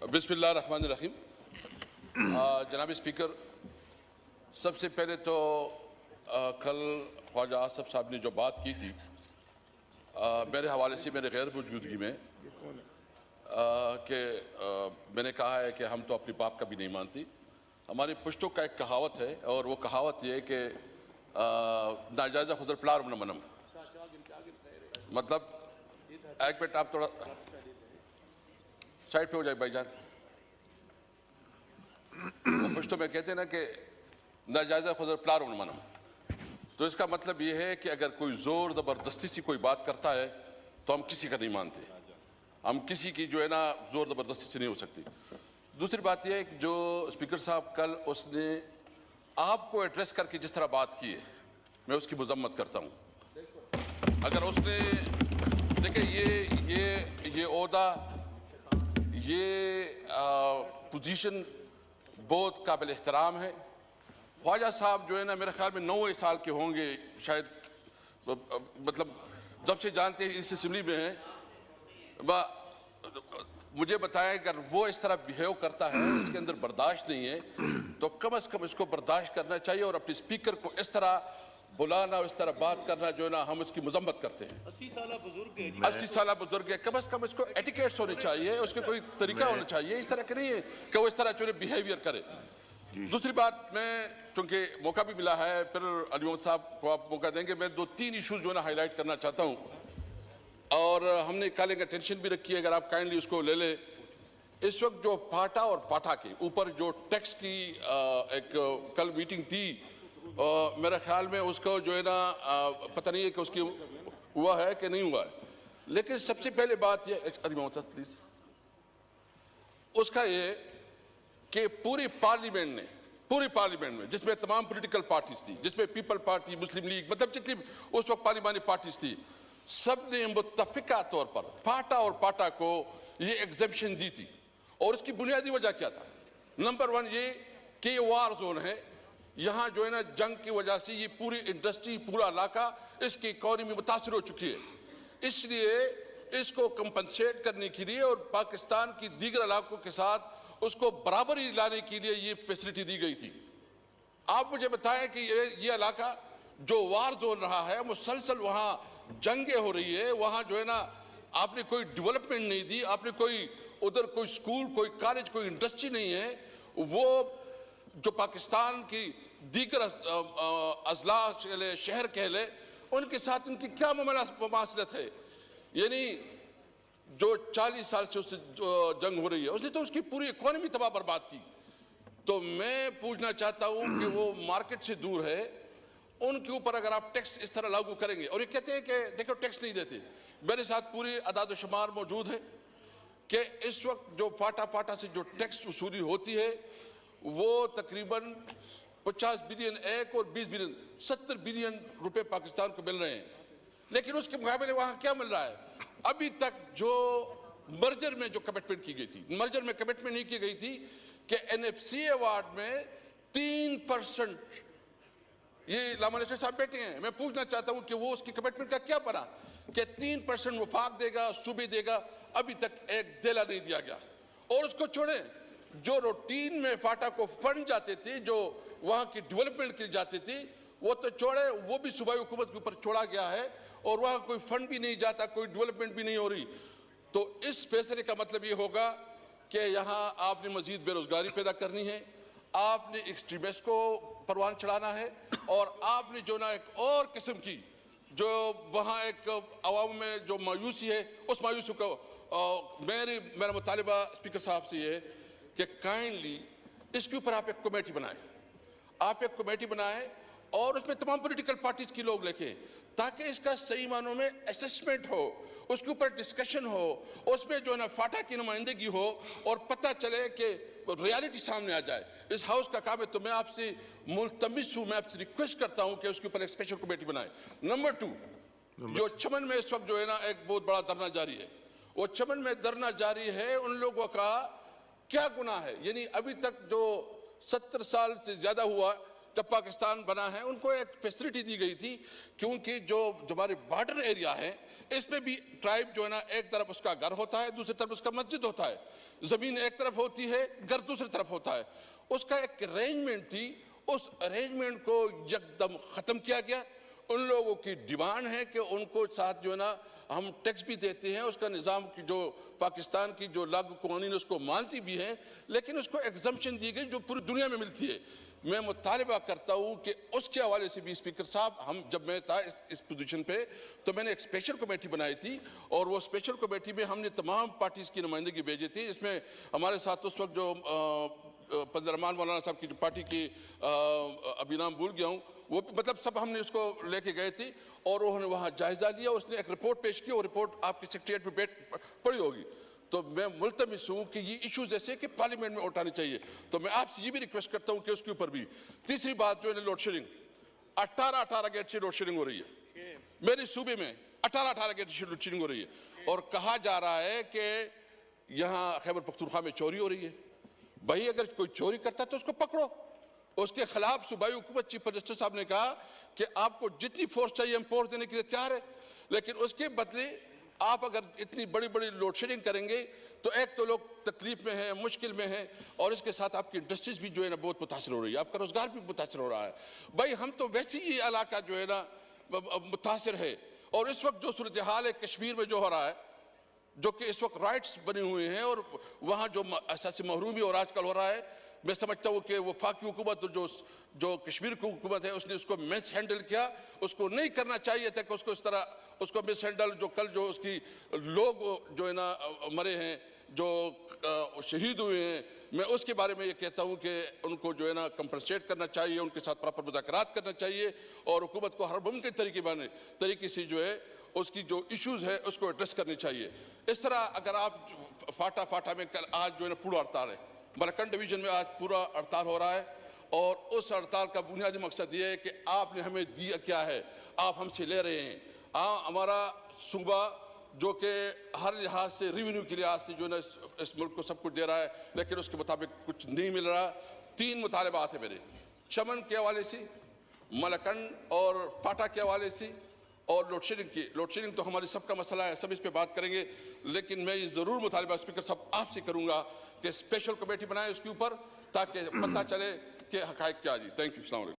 बिस्मिल्लाहिर्रहमानिर्रहीम। जनाब स्पीकर, सबसे पहले तो कल ख्वाजा आसफ साहब ने जो बात की थी मेरे हवाले से मेरे गैर मौजूदगी में कि मैंने कहा है कि हम तो अपनी बाप का भी नहीं मानती। हमारी पुश्तों का एक कहावत है और वो कहावत ये है कि नाजायज़ा खुदर प्लार न मनम, मतलब एक मिनट आप थोड़ा साइड पे हो जाए भाईजान। पुश्तों में कहते हैं ना कि नाजायज़ा खुदर प्लार न मनम, तो इसका मतलब ये है कि अगर कोई ज़ोर ज़बरदस्ती से कोई बात करता है तो हम किसी का नहीं मानते। हम किसी की जो है ना ज़ोर ज़बरदस्ती से नहीं हो सकती। दूसरी बात यह है कि जो स्पीकर साहब कल उसने आपको एड्रेस करके जिस तरह बात की है, मैं उसकी मजम्मत करता हूँ। अगर उसने देखिए ये ओहदा, ये पोजीशन बहुत काबिल एहतराम है। ख्वाजा साहब जो है ना मेरे ख्याल में 9 साल के होंगे शायद, मतलब जब से जानते हैं इस असेंबली में हैं। मुझे बताया अगर वो इस तरह बिहेव करता है, इसके अंदर बर्दाश्त नहीं है, तो कम से कम इसको बर्दाश्त करना चाहिए और अपने स्पीकर को इस तरह बुलाना, इस तरह बात करना जो है ना हम उसकी मजम्मत करते हैं। 80 साल बुजुर्ग है, 80 साल बुजुर्ग है, कम से कम इसको एटिकेट्स होने चाहिए, उसके कोई तरीका होना चाहिए। इस तरह के नहीं है कि वो इस तरह जो बिहेवियर करे। दूसरी बात, मैं चूंकि मौका भी मिला है, फिर अली मोहम्मद साहब को आप मौका देंगे, मैं 2-3 इशूज जो है ना हाईलाइट करना चाहता हूँ और हमने कॉलिंग अटेंशन भी रखी है, अगर आप काइंडली उसको ले ले। इस वक्त जो फाटा और पाटा के ऊपर जो टैक्स की एक कल मीटिंग थी, मेरे ख्याल में उसको जो है ना पता नहीं है कि उसकी हुआ है कि नहीं हुआ है, लेकिन सबसे पहले बात यह प्लीज उसका ये कि पूरी पार्लियामेंट में जिसमें तमाम पॉलिटिकल पार्टीज थी, जिसमें पीपल पार्टी, मुस्लिम लीग, मतलब जितनी उस वक्त पार्लियामानी पार्टीज थी, सब ने मुत्तफिका तौर पर फाटा और पाटा को ये एग्जेप्शन दी थी। और इसकी बुनियादी वजह क्या था? नंबर 1 ये कि ये वार जोन है, यहाँ जो है ना जंग की वजह से ये पूरी इंडस्ट्री, पूरा इलाका, इसकी इकोनॉमी मुतासर हो चुकी है। इसलिए इसको कंपनसेट करने के लिए और पाकिस्तान की दीगर इलाकों के साथ उसको बराबरी लाने के लिए ये फैसिलिटी दी गई थी। आप मुझे बताएं कि ये इलाका जो वार जोन रहा है, मुसलसल वहाँ जंगें हो रही है, वहाँ जो है ना आपने कोई डेवलपमेंट नहीं दी, आपने कोई उधर कोई स्कूल, कोई कॉलेज, कोई इंडस्ट्री नहीं है। वो जो पाकिस्तान की दीगर अजला कहले, शहर कहले, उनके साथ उनकी क्या मुमासलत है? यानी जो 40 साल से उससे जंग हो रही है, उसने तो उसकी पूरी इकोनॉमी तबाह बर्बाद की। तो मैं पूछना चाहता हूं कि वो मार्केट से दूर है, उनके ऊपर अगर आप टैक्स इस तरह लागू करेंगे, और ये कहते हैं कि देखो टैक्स नहीं देते, मेरे साथ पूरी अदाद शुमार मौजूद है कि इस वक्त जो फाटा से जो टैक्स वसूली होती है वो तकरीबन 50 बिलियन एक और 20 बिलियन 70 बिलियन रुपए पाकिस्तान को मिल रहे हैं। लेकिन उसके मुकाबले वहां क्या मिल रहा है? अभी तक जो मर्जर में जो कमिटमेंट की गई थी, मर्जर में कमिटमेंट नहीं की गई थी कि एनएफसी अवार्ड में 3%, ये लामा नशर साहब बैठे हैं, मैं पूछना चाहता हूं कि वो उसकी कमिटमेंट का क्या बना कि 3% वफाक देगा, सूबे देगा। अभी तक एक देला नहीं दिया गया। और उसको छोड़े, जो रूटीन में फाटा को फंड जाते थे, जो वहां की डेवलपमेंट के लिए जाते थे, वो तो छोड़े, वो भी सूबाई हुकूमत के ऊपर छोड़ा गया है और वहां कोई फंड भी नहीं जाता, कोई डेवलपमेंट भी नहीं हो रही। तो इस फैसले का मतलब ये होगा कि यहाँ आपने मजीद बेरोजगारी पैदा करनी है, आपने एक्सट्रीमिस्ट को परवान चढ़ाना है, और आपने जो ना एक और किस्म की जो वहाँ एक अवाम में जो मायूसी है, उस मायूसी को मेरा मुतालिबा स्पीकर साहब से ये है कि काइंडली इसके ऊपर आप एक कमेटी बनाएं, आप एक कमेटी बनाएं और उसमें तमाम पॉलिटिकल पार्टीज के लोग लिखें, ताकि इसका सही मानों में असेसमेंट हो, उसके ऊपर डिस्कशन हो, उसमें जो है ना फाटा की नुमाइंदगी हो और पता चले कि रियलिटी सामने आ जाए। इस हाउस का काम है, तो मैं आपसे मुल्तमिस हूँ, मैं आपसे रिक्वेस्ट करता हूँ कि उसके ऊपर एक स्पेशल कमेटी बनाए। नंबर 2, जो चमन में इस वक्त जो है ना एक बहुत बड़ा धरना जारी है, वो चमन में धरना जारी है, उन लोगों का क्या गुनाह है? यानी अभी तक जो 70 साल से ज्यादा हुआ जब पाकिस्तान बना है उनको एक फैसिलिटी दी गई थी, क्योंकि जो हमारे बॉर्डर एरिया है इसमें भी ट्राइब जो है ना, एक तरफ उसका घर होता है, दूसरी तरफ उसका मस्जिद होता है, जमीन एक तरफ होती है, घर दूसरी तरफ होता है। उसका एक अरेंजमेंट थी, उस अरेंजमेंट को एकदम खत्म किया गया। उन लोगों की डिमांड है कि उनको साथ जो है ना हम टैक्स भी देते हैं, उसका निज़ाम की जो पाकिस्तान की जो लागू कानून उसको मानती भी है, लेकिन उसको एग्जम्पशन दी गई जो पूरी दुनिया में मिलती है। मैं मुतालबा करता हूँ कि उसके हवाले से भी स्पीकर साहब, हम जब मैं था इस पोजीशन पे तो मैंने एक स्पेशल कमेटी बनाई थी, और वो स्पेशल कमेटी में हमने तमाम पार्टीज की नुमाइंदगी भेजी थी। इसमें हमारे साथ उस वक्त जो पंजरमान मौलाना साहब की जो पार्टी की अभी नाम भूल गया हूँ, वो मतलब सब हमने उसको लेके गए थे, और उन्होंने वहाँ जायजा लिया, उसने एक रिपोर्ट पेश की, और रिपोर्ट आपके सेक्रेटरीट में पड़ी होगी। तो मैं मुल्तमिस हूँ कि ये इश्यूज ऐसे कि पार्लियामेंट में उठाने चाहिए। तो मैं आपसे ये भी रिक्वेस्ट करता हूँ कि उसके ऊपर भी। तीसरी बात जो है लोड शेडिंग, 18 गेट से लोड शेडिंग हो रही है मेरे सूबे में, 18 गेट से लोड शेडिंग हो रही है, और कहा जा रहा है कि यहाँ खैबर पख्तूनख्वा में चोरी हो रही है। भाई अगर कोई चोरी करता है तो उसको पकड़ो, उसके खिलाफ सूबाई हुकूमत चीफ मिनिस्टर साहब ने कहा कि आपको जितनी फोर्स चाहिए हम फोर्स देने के लिए तैयार है, लेकिन उसके बदले आप अगर इतनी बड़ी बड़ी लोड शेडिंग करेंगे तो एक तो लोग तकलीफ में हैं, मुश्किल में हैं, और इसके साथ आपकी इंडस्ट्रीज भी जो है ना बहुत मुतासर हो रही है, आपका रोजगार भी मुतासर हो रहा है। भाई हम तो वैसे ही ये इलाका जो है ना मुतासर है, और इस वक्त जो सूरत हाल है कश्मीर में जो हो रहा है, जो कि इस वक्त राइट्स बने हुए हैं, और वहाँ जो असासी महरूमी और आजकल हो रहा है, मैं समझता हूँ कि वफाकी हुकूमत जो कश्मीर की हुकूमत है उसने उसको मिस हैंडल किया। उसको नहीं करना चाहिए था कि उसको इस तरह उसको मिस हैंडल, जो कल जो उसकी लोग जो है ना मरे हैं, जो शहीद हुए हैं, मैं उसके बारे में ये कहता हूँ कि उनको जो है ना कंपनसेट करना चाहिए, उनके साथ प्रॉपर मुज़ाकरात करना चाहिए, और हुकूमत को हर मुमकिन तरीके से जो है उसकी जो इश्यूज है उसको एड्रेस करनी चाहिए। इस तरह अगर आप फाटा में कल आज जो है ना पूरा हड़ताल है, मलकन डिवीजन में आज पूरा हड़ताल हो रहा है, और उस हड़ताल का बुनियादी मकसद ये है कि आपने हमें दिया क्या है, आप हमसे ले रहे हैं। हमारा सूबा जो कि हर लिहाज से रेवेन्यू के लिहाज से जो है ना इस मुल्क को सब कुछ दे रहा है, लेकिन उसके मुताबिक कुछ नहीं मिल रहा। 3 मुतालबात है मेरे, चमन के हवाले से, मलकन और फाटा के हवाले से, और लोड शेडिंग की। लोड शेडिंग तो हमारी सबका मसला है, सब इस पे बात करेंगे, लेकिन मैं ये ज़रूर मुतालिबा स्पीकर साहब आपसे करूँगा कि स्पेशल कमेटी बनाए उसके ऊपर, ताकि पता चले कि हक़ाइक़ क्या जी। Thank you. अस्सलाम वालेकुम।